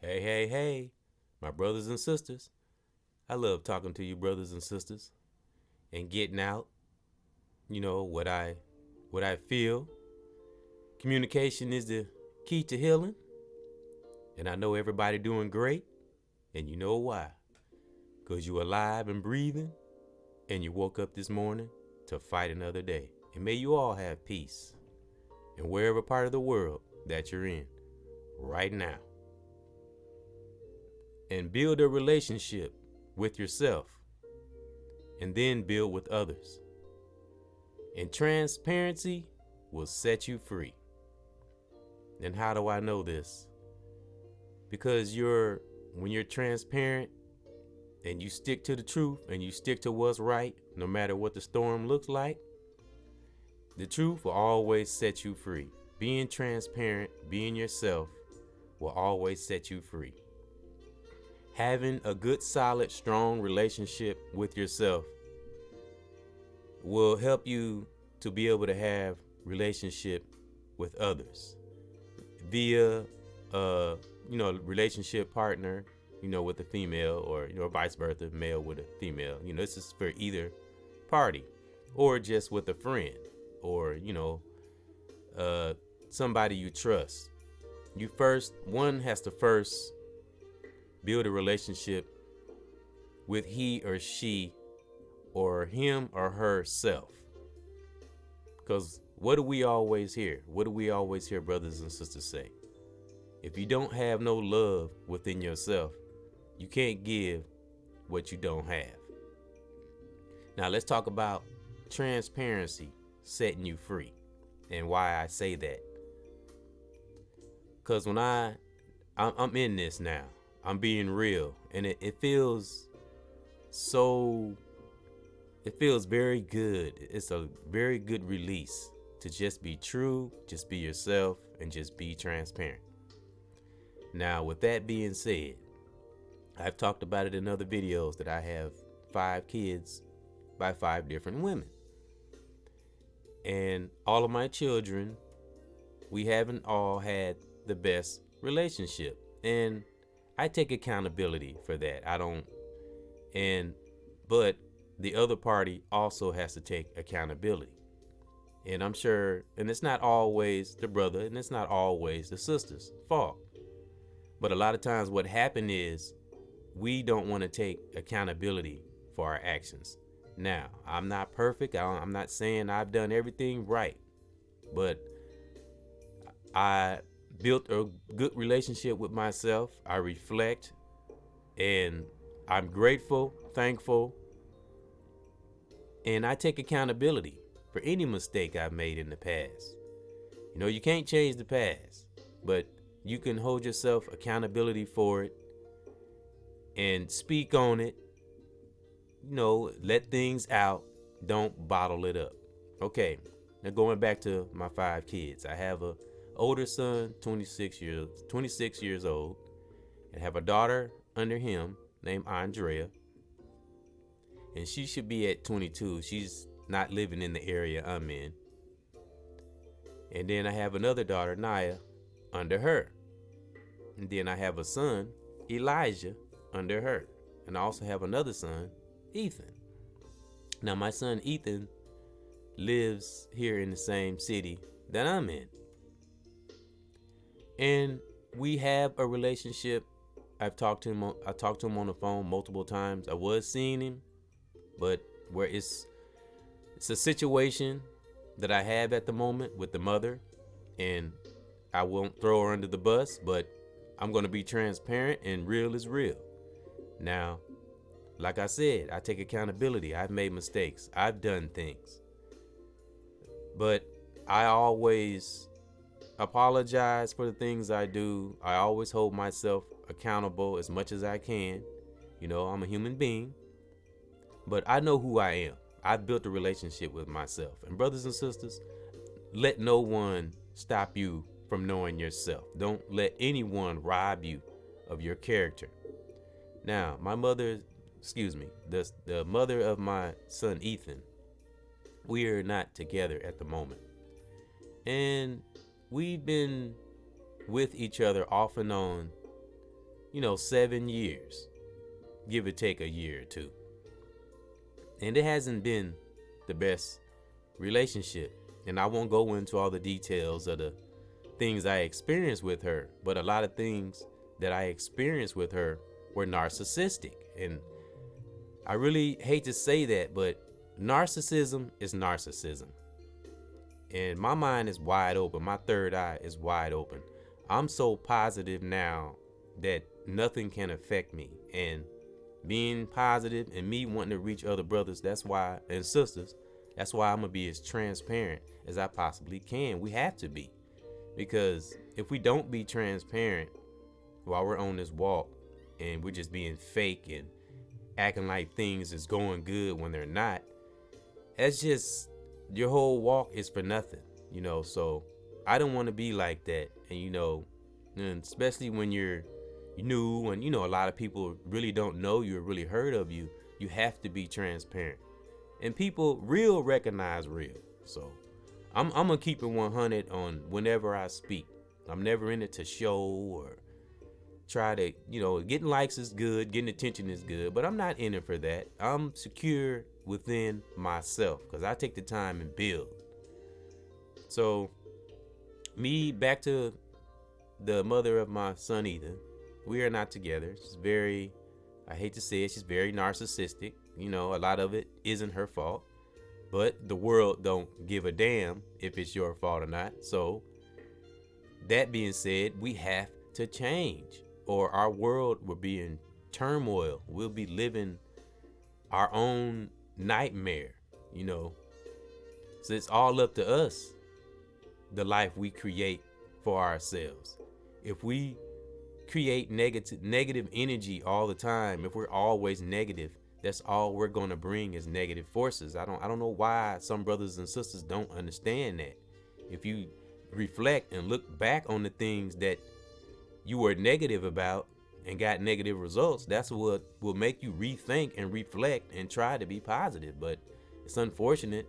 Hey, hey, hey, my brothers and sisters. I love talking to you, brothers and sisters, and getting out, what I feel. Communication is the key to healing, and I know everybody doing great, and you know why. Because you alive and breathing, and you woke up this morning to fight another day. And may you all have peace in wherever part of the world that you're in right now. And build a relationship with yourself, and then build with others. And transparency will set you free. And how do I know this? Because when you're transparent and you stick to the truth and you stick to what's right, no matter what the storm looks like, the truth will always set you free. Being transparent, being yourself, will always set you free. Having a good, solid, strong relationship with yourself will help you to be able to have relationship with others via relationship partner, with a female, or vice versa, male with a female. This is for either party, or just with a friend, or somebody you trust. One has to first build a relationship with he or she, or him or herself. Because what do we always hear? What do we always hear brothers and sisters say? If you don't have no love within yourself, you can't give what you don't have. Now let's talk about transparency setting you free, and why I say that. Because when I'm in this now, I'm being real, and it feels very good. It's a very good release to just be true, just be yourself, and just be transparent. Now, with that being said, I've talked about it in other videos that I have 5 kids by 5 different women. And all of my children, we haven't all had the best relationship. And I take accountability for that. But the other party also has to take accountability. And I'm sure, and it's not always the brother, and it's not always the sister's fault. But a lot of times what happened is we don't want to take accountability for our actions. Now, I'm not perfect. I'm not saying I've done everything right, but I built a good relationship with myself. I reflect, and I'm grateful, thankful, and I take accountability for any mistake I've made in the past. You can't change the past, but you can hold yourself accountability for it and speak on it. Let things out. Don't bottle it up. Okay, now going back to my 5 kids. I have a older son, 26 years old, and have a daughter under him named Andrea. And she should be at 22. She's not living in the area I'm in. And then I have another daughter, Naya, under her. And then I have a son, Elijah, under her. And I also have another son, Ethan. Now, my son, Ethan, lives here in the same city that I'm in. And we have a relationship. I talked to him on the phone multiple times. I was seeing him, but where it's a situation that I have at the moment with the mother, and I won't throw her under the bus, but I'm going to be transparent, and real is real. Now, like I said, I take accountability. I've made mistakes. I've done things. But I always apologize for the things I do. I always hold myself accountable as much as I can. I'm a human being, but I know who I am. I've built a relationship with myself. And brothers and sisters, let no one stop you from knowing yourself. Don't let anyone rob you of your character. Now, the mother of my son Ethan, we are not together at the moment. And we've been with each other off and on 7 years, give or take a year or two. And it hasn't been the best relationship. And I won't go into all the details of the things I experienced with her, but a lot of things that I experienced with her were narcissistic. And I really hate to say that, but narcissism is narcissism. And my mind is wide open. My third eye is wide open. I'm so positive now that nothing can affect me. And being positive and me wanting to reach other brothers, and sisters, that's why I'm going to be as transparent as I possibly can. We have to be. Because if we don't be transparent while we're on this walk and we're just being fake and acting like things is going good when they're not, that's just, your whole walk is for nothing, so I don't want to be like that. And especially when you're new and a lot of people really don't know you or really heard of you, you have to be transparent. And people real recognize real. So I'm gonna keep it 100 on whenever I speak. I'm never in it to show or try to, getting likes is good, getting attention is good, but I'm not in it for that. I'm secure within myself because I take the time and build. So me, back to the mother of my son Ethan, we are not together. She's very, I hate to say it, she's very narcissistic. A lot of it isn't her fault, but the world don't give a damn if it's your fault or not. So that being said, we have to change, or our world will be in turmoil. We'll be living our own nightmare, So it's all up to us, the life we create for ourselves. If we create negative energy all the time, if we're always negative, that's all we're going to bring is negative forces. I don't know why some brothers and sisters don't understand that. If you reflect and look back on the things that you were negative about and got negative results, that's what will make you rethink and reflect and try to be positive. But it's unfortunate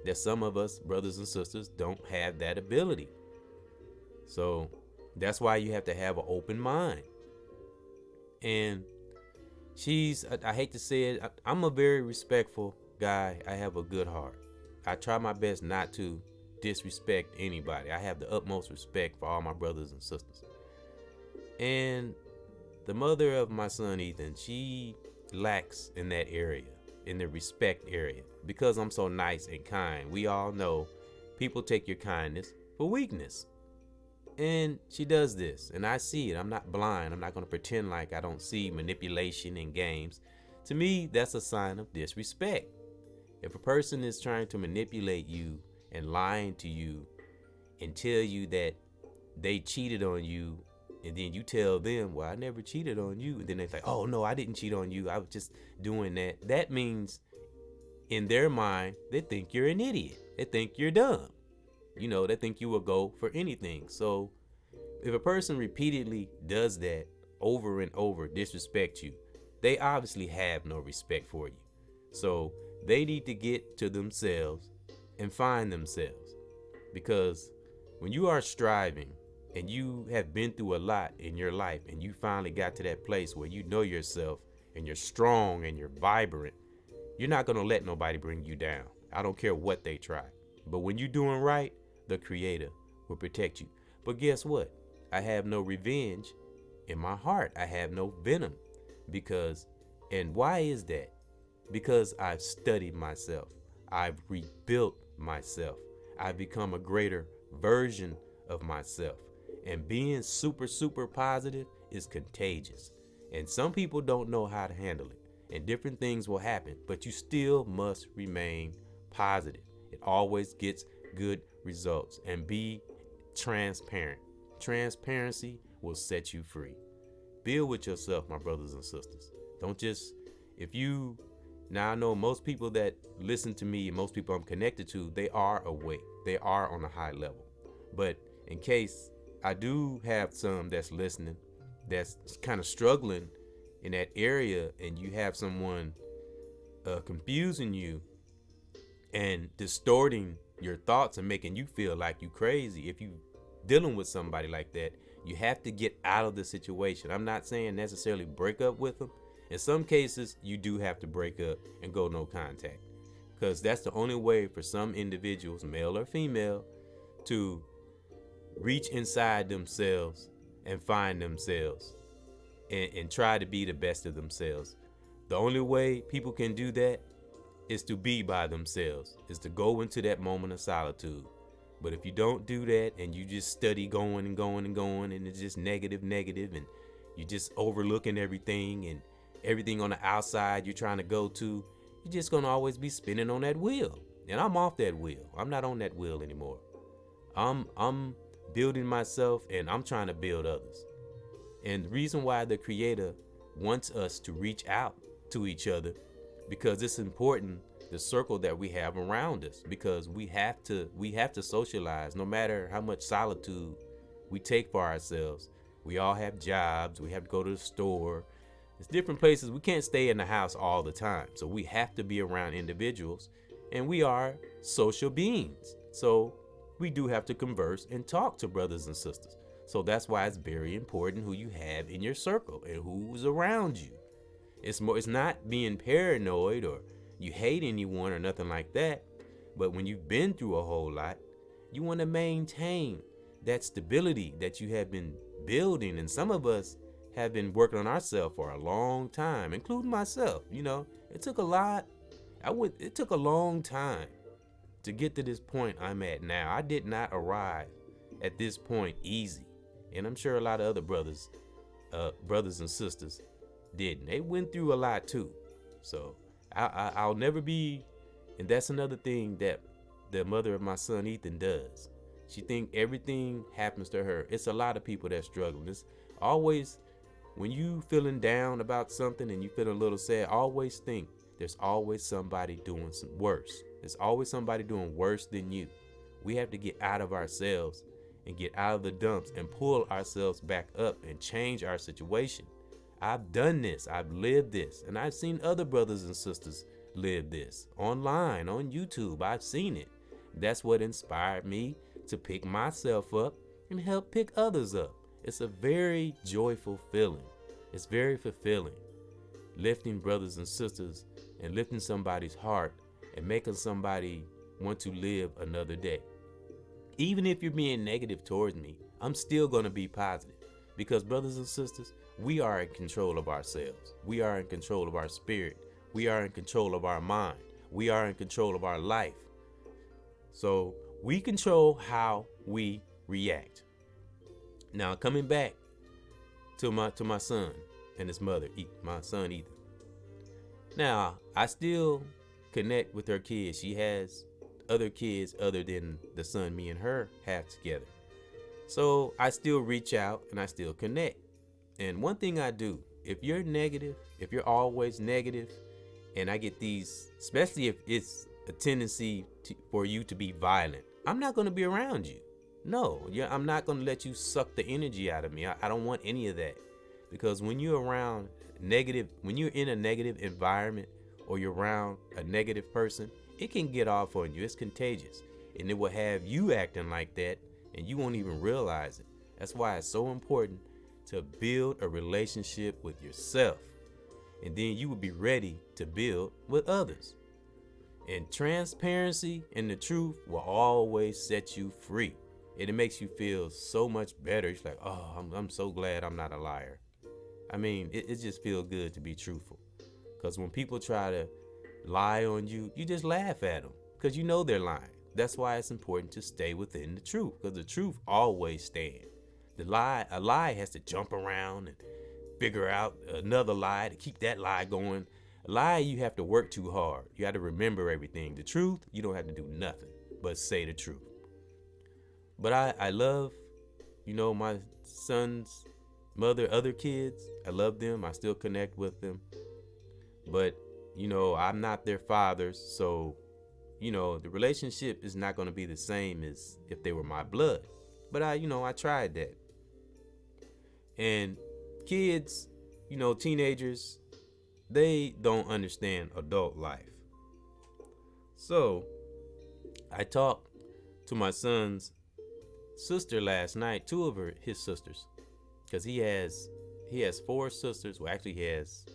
that some of us brothers and sisters don't have that ability. So that's why you have to have an open mind. And I hate to say it, I'm a very respectful guy. I have a good heart. I try my best not to disrespect anybody. I have the utmost respect for all my brothers and sisters. And the mother of my son Ethan, she lacks in that area, in the respect area, because I'm so nice and kind. We all know people take your kindness for weakness. And she does this, and I see it. I'm not blind. I'm not going to pretend like I don't see manipulation in games. To me, that's a sign of disrespect. If a person is trying to manipulate you and lying to you and tell you that they cheated on you, and then you tell them, well, I never cheated on you, and then they're like, oh, no, I didn't cheat on you. I was just doing that. That means in their mind, they think you're an idiot. They think you're dumb. They think you will go for anything. So if a person repeatedly does that over and over, disrespect you, they obviously have no respect for you. So they need to get to themselves and find themselves. Because when you are striving and you have been through a lot in your life and you finally got to that place where you know yourself and you're strong and you're vibrant, you're not going to let nobody bring you down. I don't care what they try. But when you're doing right, the Creator will protect you. But guess what? I have no revenge in my heart. I have no venom. And why is that? Because I've studied myself. I've rebuilt myself. I've become a greater version of myself. And being super, super positive is contagious. And some people don't know how to handle it. And different things will happen. But you still must remain positive. It always gets good results. And be transparent. Transparency will set you free. Build with yourself, my brothers and sisters. Don't just, now I know most people that listen to me and most people I'm connected to, they are awake. They are on a high level. But in case I do have some that's listening, that's kind of struggling in that area, and you have someone confusing you and distorting your thoughts and making you feel like you crazy. If you dealing with somebody like that, You have to get out of the situation. I'm not saying necessarily break up with them. In some cases, you do have to break up and go no contact, because that's the only way for some individuals, male or female, to reach inside themselves and find themselves and try to be the best of themselves. The only way people can do that is to be by themselves, is to go into that moment of solitude. But if you don't do that and you just study going and going and going, and it's just negative, and you're just overlooking everything and everything on the outside you're trying to go to, you're just going to always be spinning on that wheel. And I'm off that wheel. I'm not on that wheel anymore. I'm building myself, and I'm trying to build others. And the reason why the Creator wants us to reach out to each other, because it's important, the circle that we have around us, because we have to socialize. No matter how much solitude we take for ourselves, we all have jobs, we have to go to the store. It's different places. We can't stay in the house all the time, so we have to be around individuals, and we are social beings, so we do have to converse and talk to brothers and sisters. So that's why it's very important who you have in your circle and who's around you. It's not being paranoid or you hate anyone or nothing like that. But when you've been through a whole lot, you want to maintain that stability that you have been building. And some of us have been working on ourselves for a long time, including myself. It took a lot. It took a long time to get to this point I'm at now. I did not arrive at this point easy. And I'm sure a lot of other brothers and sisters didn't. They went through a lot too. So I'll never be, and that's another thing that the mother of my son Ethan does. She think everything happens to her. It's a lot of people that struggle. It's always, when you feeling down about something and you feel a little sad, always think there's always somebody doing some worse. There's always somebody doing worse than you. We have to get out of ourselves and get out of the dumps and pull ourselves back up and change our situation. I've done this. I've lived this. And I've seen other brothers and sisters live this online, on YouTube. I've seen it. That's what inspired me to pick myself up and help pick others up. It's a very joyful feeling. It's very fulfilling. Lifting brothers and sisters and lifting somebody's heart and making somebody want to live another day. Even if you're being negative towards me, I'm still going to be positive, because brothers and sisters, we are in control of ourselves. We are in control of our spirit. We are in control of our mind. We are in control of our life. So we control how we react. Now, coming back to my son and his mother, my son Ethan. Now, I still connect with her kids. She has other kids other than the son me and her have together. So I still reach out and I still connect. And one thing I do, if you're negative, if you're always negative, and I get these, especially if it's a tendency for you to be violent, I'm not going to be around you. No, I'm not going to let you suck the energy out of me. I don't want any of that. Because when you're around negative, when you're in a negative environment or you're around a negative person, it can get off on you. It's contagious. And it will have you acting like that and you won't even realize it. That's why it's so important to build a relationship with yourself. And then you will be ready to build with others. And transparency and the truth will always set you free. And it makes you feel so much better. It's like, oh, I'm so glad I'm not a liar. I mean, it just feels good to be truthful. Because when people try to lie on you, you just laugh at them because you know they're lying. That's why it's important to stay within the truth, because the truth always stands. A lie has to jump around and figure out another lie to keep that lie going. A lie, you have to work too hard. You have to remember everything. The truth, you don't have to do nothing but say the truth. But I love, my son's mother, other kids. I love them. I still connect with them. But, I'm not their father. So, the relationship is not going to be the same as if they were my blood. But I tried that. And kids, teenagers, they don't understand adult life. So I talked to my son's sister last night, two of his sisters. because he has 4 sisters. Well, actually, he has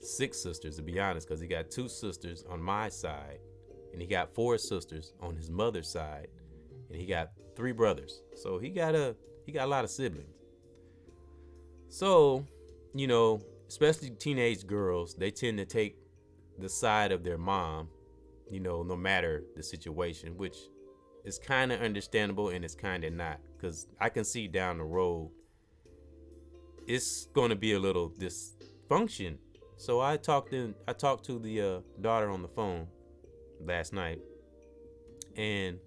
6 sisters to be honest, because he got 2 sisters on my side, and he got 4 sisters on his mother's side, and he got 3 brothers. So he got a lot of siblings. So, especially teenage girls, they tend to take the side of their mom, no matter the situation, which is kind of understandable and it's kind of not, because I can see down the road it's going to be a little dysfunction. So I talked to the daughter on the phone last night, and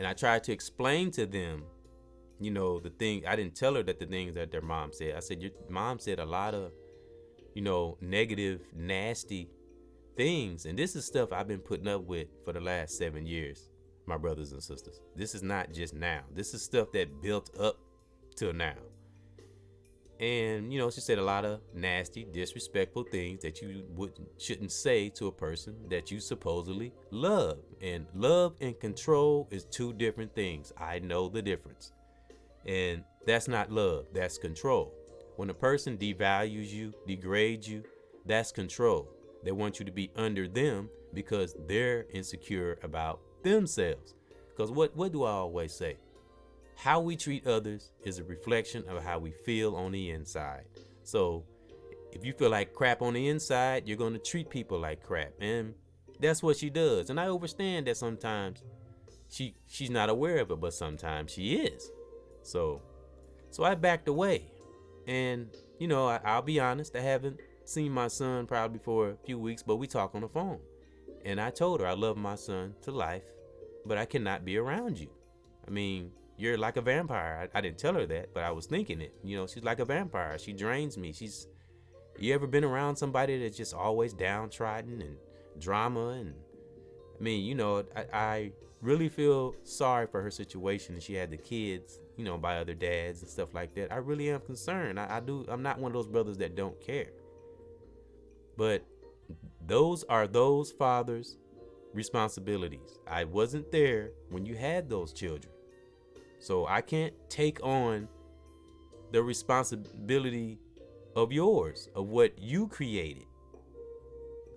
I tried to explain to them, the thing. I didn't tell her that the things that their mom said. I said, your mom said a lot of, negative, nasty things. And this is stuff I've been putting up with for the last 7 years, my brothers and sisters. This is not just now. This is stuff that built up till now. And, she said a lot of nasty, disrespectful things that you shouldn't say to a person that you supposedly love. And love and control is 2 different things. I know the difference. And that's not love. That's control. When a person devalues you, degrades you, that's control. They want you to be under them because they're insecure about themselves. Because what do I always say? How we treat others is a reflection of how we feel on the inside. So if you feel like crap on the inside, you're going to treat people like crap. And that's what she does. And I understand that sometimes she's not aware of it, but sometimes she is. So I backed away. And, I'll be honest, I haven't seen my son probably for a few weeks, but we talk on the phone. And I told her I love my son to life, but I cannot be around you. I mean, you're like a vampire. I didn't tell her that, but I was thinking it. She's like a vampire. She drains me. You ever been around somebody that's just always downtrodden and drama? And I mean, I really feel sorry for her situation. And she had the kids, by other dads and stuff like that. I really am concerned. I'm not one of those brothers that don't care. But those are those fathers' responsibilities. I wasn't there when you had those children. So I can't take on the responsibility of yours, of what you created.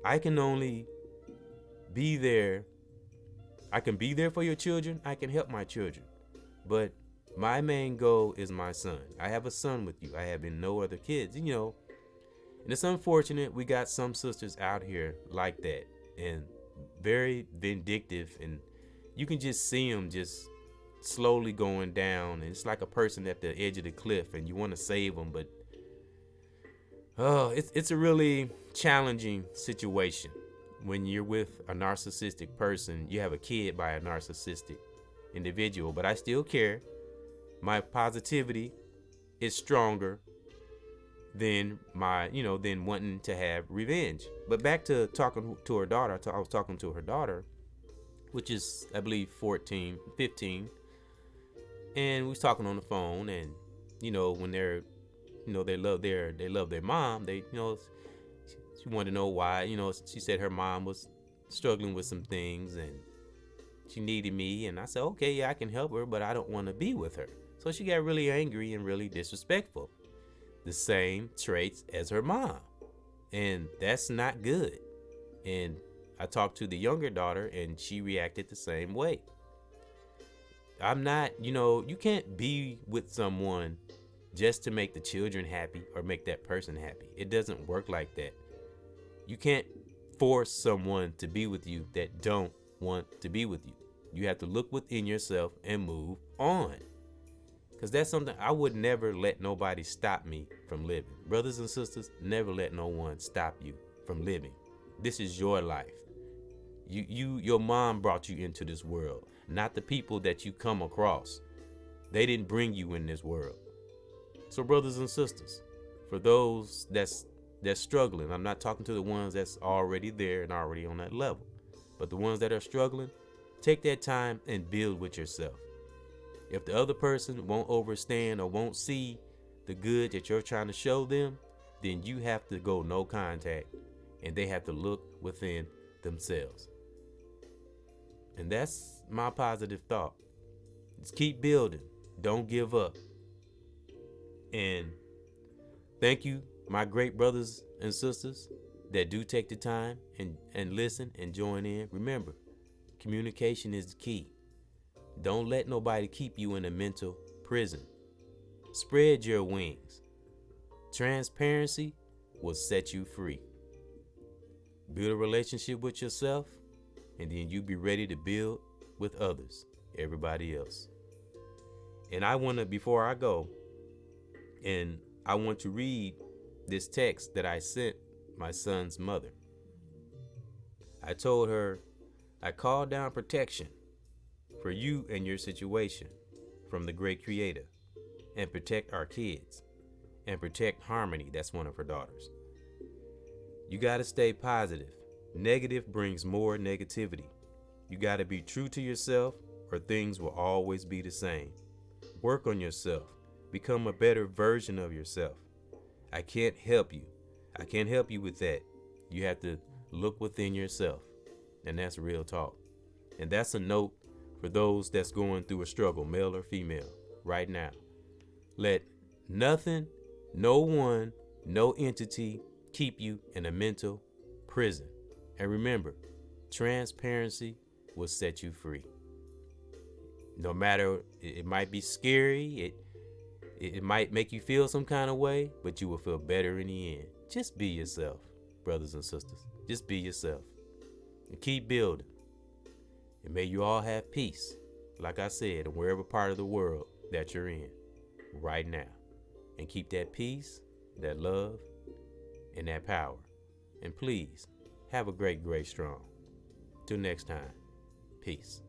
I can only be there. I can be there for your children. I can help my children. But my main goal is my son. I have a son with you. I have been no other kids, and it's unfortunate we got some sisters out here like that and very vindictive, and you can just see them just slowly going down, and it's like a person at the edge of the cliff and you want to save them, but it's a really challenging situation when you're with a narcissistic person. You have a kid by a narcissistic individual, but I still care. My positivity is stronger than than wanting to have revenge. But back to talking to her daughter. I was talking to her daughter, which is, I believe, 14, 15. And we was talking on the phone, and when they're they love their mom. They she wanted to know why. She said her mom was struggling with some things and she needed me, and I said, okay, yeah, I can help her, but I don't want to be with her. So she got really angry and really disrespectful. The same traits as her mom, and that's not good. And I talked to the younger daughter, and she reacted the same way. I'm not, you can't be with someone just to make the children happy or make that person happy. It doesn't work like that. You can't force someone to be with you that don't want to be with you. You have to look within yourself and move on. Because that's something I would never let nobody stop me from living. Brothers and sisters, never let no one stop you from living. This is your life. Your mom brought you into this world, not the people that you come across. They didn't bring you in this world. So brothers and sisters, for those that's struggling, I'm not talking to the ones that's already there and already on that level, but the ones that are struggling, take that time and build with yourself. If the other person won't understand or won't see the good that you're trying to show them, then you have to go no contact, and they have to look within themselves. And that's my positive thought. Just keep building. Don't give up. And thank you, my great brothers and sisters that do take the time and listen and join in. Remember, communication is the key. Don't let nobody keep you in a mental prison. Spread your wings. Transparency will set you free. Build a relationship with yourself, and then you be ready to build with others, everybody else. And I want to, before I go, and I want to read this text that I sent my son's mother. I told her, I call down protection for you and your situation from the great creator, and protect our kids, and protect Harmony. That's one of her daughters. You got to stay positive. Negative brings more negativity. You got to be true to yourself, or things will always be the same. Work on yourself. Become a better version of yourself. I can't help you. I can't help you with that. You have to look within yourself. And that's real talk. And that's a note for those that's going through a struggle, male or female, right now. Let nothing, no one, no entity keep you in a mental prison. And remember, transparency will set you free. No matter, it might be scary, it might make you feel some kind of way, but you will feel better in the end. Just be yourself, brothers and sisters. Just be yourself. And keep building. And may you all have peace, like I said, in wherever part of the world that you're in right now. And keep that peace, that love, and that power. And please, have a great, great strong. Till next time, peace.